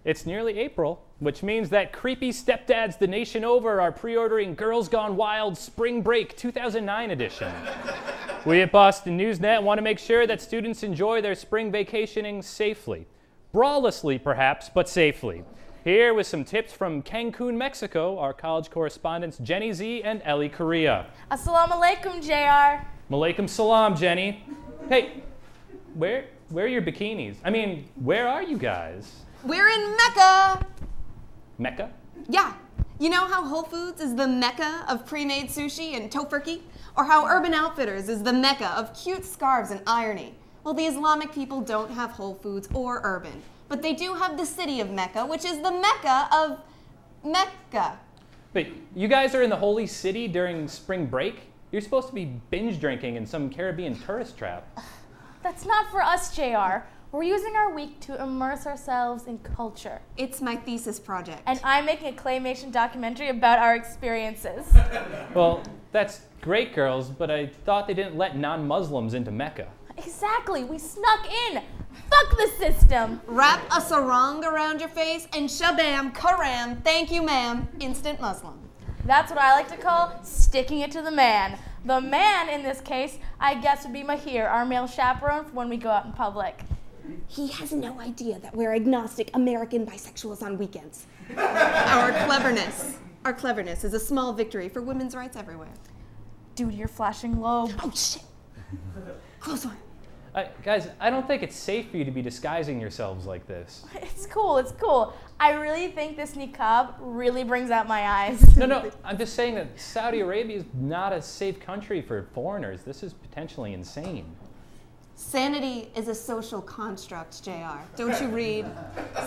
It's nearly April, which means that creepy stepdads the nation over are pre-ordering Girls Gone Wild Spring Break 2009 edition. We at Boston Newsnet want to make sure that students enjoy their spring vacationing safely. Brawlessly, perhaps, but safely. Here with some tips from Cancun, Mexico, our college correspondents Jenny Z and Ellie Correia. Assalamu alaikum, JR. Malaikum salam, Jenny. Hey, where are your bikinis? I mean, where are you guys? We're in Mecca! Mecca? Yeah. You know how Whole Foods is the Mecca of pre-made sushi and tofurkey? Or how Urban Outfitters is the Mecca of cute scarves and irony? Well, the Islamic people don't have Whole Foods or Urban, but they do have the city of Mecca, which is the Mecca of Mecca. Wait, you guys are in the holy city during spring break? You're supposed to be binge drinking in some Caribbean tourist trap. That's not for us, JR. We're using our week to immerse ourselves in culture. It's my thesis project. And I'm making a claymation documentary about our experiences. Well, that's great, girls, but I thought they didn't let non-Muslims into Mecca. Exactly, we snuck in. Fuck the system. Wrap a sarong around your face and shabam, karam, thank you ma'am, instant Muslim. That's what I like to call sticking it to the man. The man, in this case, I guess would be Mahir, our male chaperone for when we go out in public. He has no idea that we're agnostic American bisexuals on weekends. Our cleverness is a small victory for women's rights everywhere. Dude, you're flashing low. Oh, shit. Close one. Guys, I don't think it's safe for you to be disguising yourselves like this. It's cool, it's cool. I really think this niqab really brings out my eyes. No, I'm just saying that Saudi Arabia is not a safe country for foreigners. This is potentially insane. Sanity is a social construct, JR. Don't you read?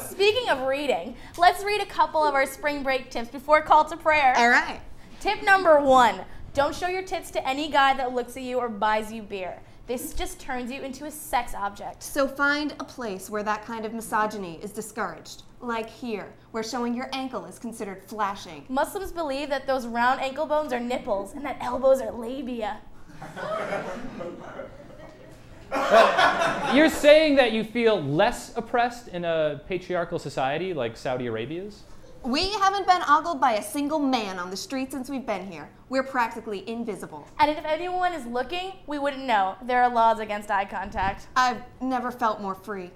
Speaking of reading, let's read a couple of our spring break tips before call to prayer. All right. Tip number 1, don't show your tits to any guy that looks at you or buys you beer. This just turns you into a sex object. So find a place where that kind of misogyny is discouraged. Like here, where showing your ankle is considered flashing. Muslims believe that those round ankle bones are nipples and that elbows are labia. You're saying that you feel less oppressed in a patriarchal society like Saudi Arabia's? We haven't been ogled by a single man on the street since we've been here. We're practically invisible. And if anyone is looking, we wouldn't know. There are laws against eye contact. I've never felt more free.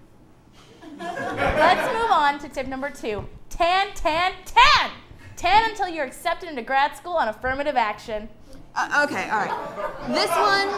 Let's move on to tip number 2. Tan, tan, tan! Tan until you're accepted into grad school on affirmative action. Okay, all right. This one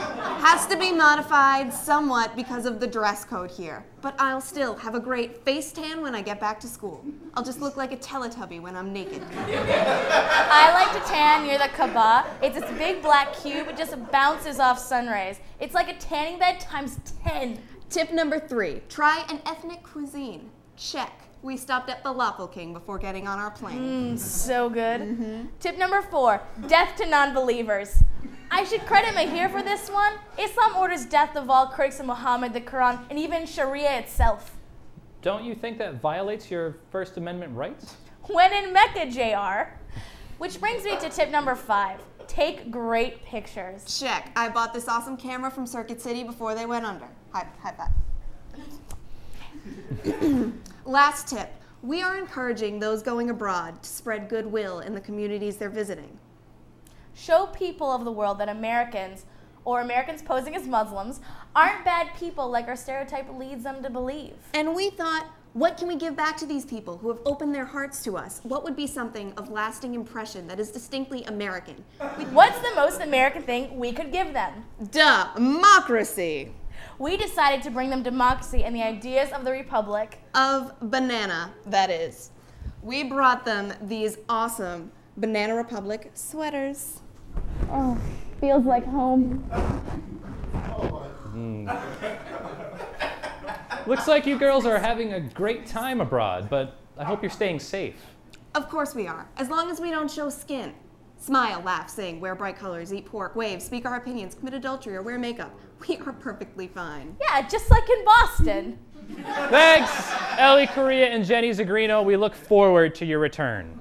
has to be modified somewhat because of the dress code here. But I'll still have a great face tan when I get back to school. I'll just look like a Teletubby when I'm naked. I like to tan near the Kaaba. It's this big black cube. It just bounces off sun rays. It's like a tanning bed times 10. Tip number 3, try an ethnic cuisine. Check. We stopped at Falafel King before getting on our plane. So good. Tip number 4, death to non-believers. I should credit Mahir for this one. Islam orders death of all critics of Muhammad, the Quran, and even Sharia itself. Don't you think that violates your First Amendment rights? When in Mecca, JR. Which brings me to tip number 5, take great pictures. Check. I bought this awesome camera from Circuit City before they went under. High five. Last tip, we are encouraging those going abroad to spread goodwill in the communities they're visiting. Show people of the world that Americans, or Americans posing as Muslims, aren't bad people like our stereotype leads them to believe. And we thought, what can we give back to these people who have opened their hearts to us? What would be something of lasting impression that is distinctly American? What's the most American thing we could give them? Democracy! We decided to bring them democracy and the ideas of the Republic. Of banana, that is. We brought them these awesome Banana Republic sweaters. Oh, feels like home. Looks like you girls are having a great time abroad, but I hope you're staying safe. Of course we are, as long as we don't show skin. Smile, laugh, sing, wear bright colors, eat pork, wave, speak our opinions, commit adultery, or wear makeup. We are perfectly fine. Yeah, just like in Boston. Thanks, Ellie Correia and Jenny Zigrino. We look forward to your return.